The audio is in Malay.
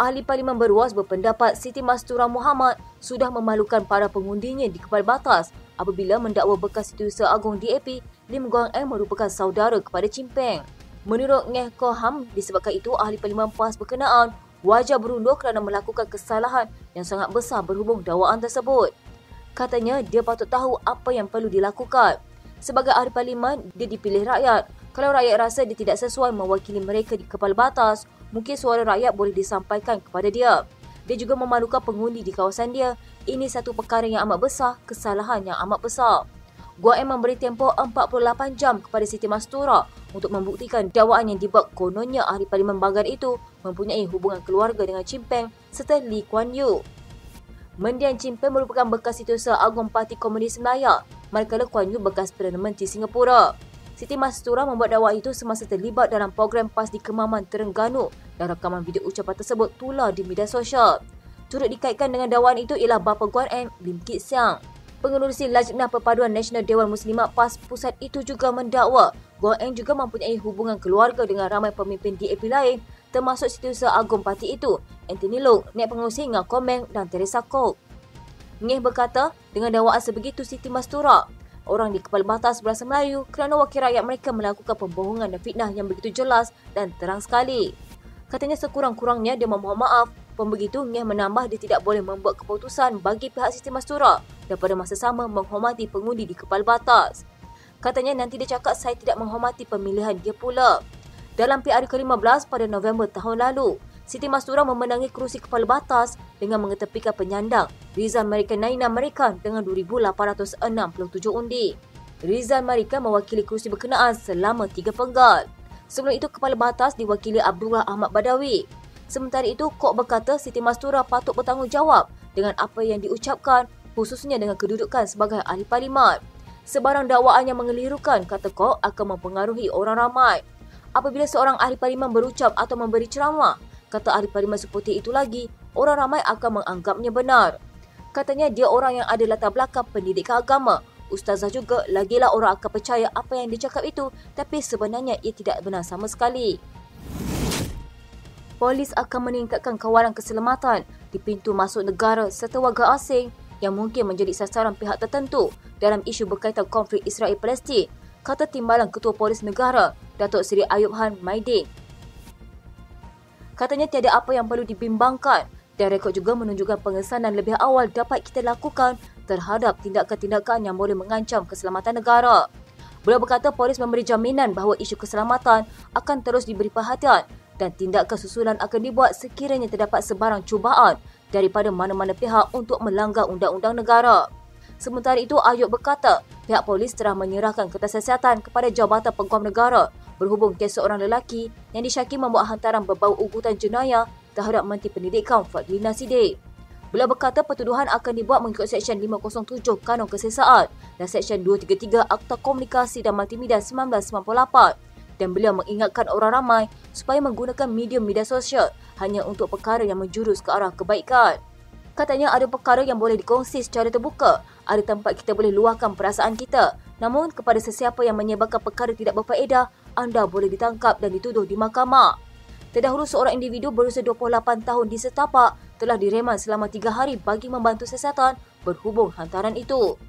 Ahli Parlimen Beruas berpendapat Siti Mastura Mohamad sudah memalukan para pengundinya di kepala batas apabila mendakwa bekas Setiausaha Agung DAP Lim Guang Eng merupakan saudara kepada Chin Peng. Menurut Ngeh Koh-Ham, disebabkan itu Ahli Parlimen PAS berkenaan wajar berundur kerana melakukan kesalahan yang sangat besar berhubung dakwaan tersebut. Katanya dia patut tahu apa yang perlu dilakukan. Sebagai ahli parlimen, dia dipilih rakyat. Kalau rakyat rasa dia tidak sesuai mewakili mereka di kepala batas, mungkin suara rakyat boleh disampaikan kepada dia. Dia juga memalukan pengundi di kawasan dia. Ini satu perkara yang amat besar, kesalahan yang amat besar. Guang Eng memberi tempoh 48 jam kepada Siti Mastura untuk membuktikan dakwaan yang dibuat kononnya ahli parlimen Bagan itu mempunyai hubungan keluarga dengan Chin Peng serta Lee Kuan Yew. Mendiang Chin Peng merupakan bekas Setiausaha Agung Parti Komunis Melayu, manakala Kuan Yew bekas Perdana Menteri Singapura. Siti Mastura membuat dakwaan itu semasa terlibat dalam program PAS di Kemaman, Terengganu dan rakaman video ucapan tersebut tular di media sosial. Turut dikaitkan dengan dakwaan itu ialah bapa Guang Eng, Lim Kit Siang. Pengerusi Lajnah Perpaduan Nasional Dewan Muslimat PAS Pusat itu juga mendakwa Guang Eng juga mempunyai hubungan keluarga dengan ramai pemimpin DAP lain termasuk Setiausaha Agung parti itu, Anthony Loke, Naib Pengerusi Ngah Komeng dan Teresa Kok. Ngeh berkata, dengan dakwaan sebegitu Siti Mastura, orang di kepala batas berasa Melayu kerana wakil rakyat mereka melakukan pembohongan dan fitnah yang begitu jelas dan terang sekali. Katanya sekurang-kurangnya dia memohon maaf. Pembegitu, Ngeh menambah dia tidak boleh membuat keputusan bagi pihak Siti Mastura dan pada masa sama menghormati pengundi di kepala batas. Katanya nanti dia cakap saya tidak menghormati pemilihan dia pula. Dalam PRU ke-15 pada November tahun lalu, Siti Mastura memenangi kerusi kepala batas dengan mengetepikan penyandang Rizal Marikan Naina Marikan dengan 2,867 undi. Rizal Marikan mewakili kerusi berkenaan selama 3 penggal. Sebelum itu, kepala batas diwakili Abdullah Ahmad Badawi. Sementara itu, Kok berkata Siti Mastura patut bertanggungjawab dengan apa yang diucapkan, khususnya dengan kedudukan sebagai ahli parlimen. Sebarang dakwaan yang mengelirukan, kata Kok, akan mempengaruhi orang ramai. Apabila seorang ahli parlimen berucap atau memberi ceramah, kata ahli parlimen seperti itu lagi, orang ramai akan menganggapnya benar. Katanya dia orang yang ada latar belakang pendidikan agama. Ustazah juga, lagilah orang akan percaya apa yang dicakap itu, tapi sebenarnya ia tidak benar sama sekali. Polis akan meningkatkan kawalan keselamatan di pintu masuk negara serta warga asing yang mungkin menjadi sasaran pihak tertentu dalam isu berkaitan konflik Israel-Palestin, kata Timbalan Ketua Polis Negara, Datuk Seri Ayub Han Maidin. Katanya tiada apa yang perlu dibimbangkan dan rekod juga menunjukkan pengesanan lebih awal dapat kita lakukan terhadap tindakan-tindakan yang boleh mengancam keselamatan negara. Beliau berkata polis memberi jaminan bahawa isu keselamatan akan terus diberi perhatian dan tindakan susulan akan dibuat sekiranya terdapat sebarang cubaan daripada mana-mana pihak untuk melanggar undang-undang negara. Sementara itu, Ayub berkata pihak polis telah menyerahkan kertas siasatan kepada Jabatan Peguam Negara berhubung kes seorang lelaki yang disyaki membuat hantaran berbau ugutan jenayah terhadap Menteri Pendidikan Fadlina Siddiq. Beliau berkata pertuduhan akan dibuat mengikut Seksyen 507 Kanun Kesesaan dan Seksyen 233 Akta Komunikasi dan Multimedia 1998. Dan beliau mengingatkan orang ramai supaya menggunakan medium media sosial hanya untuk perkara yang menjurus ke arah kebaikan. Katanya ada perkara yang boleh dikongsi secara terbuka, ada tempat kita boleh luahkan perasaan kita. Namun kepada sesiapa yang menyebarkan perkara tidak berfaedah, anda boleh ditangkap dan dituduh di mahkamah. Terdahulu seorang individu berusia 28 tahun di Setapak telah direman selama 3 hari bagi membantu siasatan berhubung hantaran itu.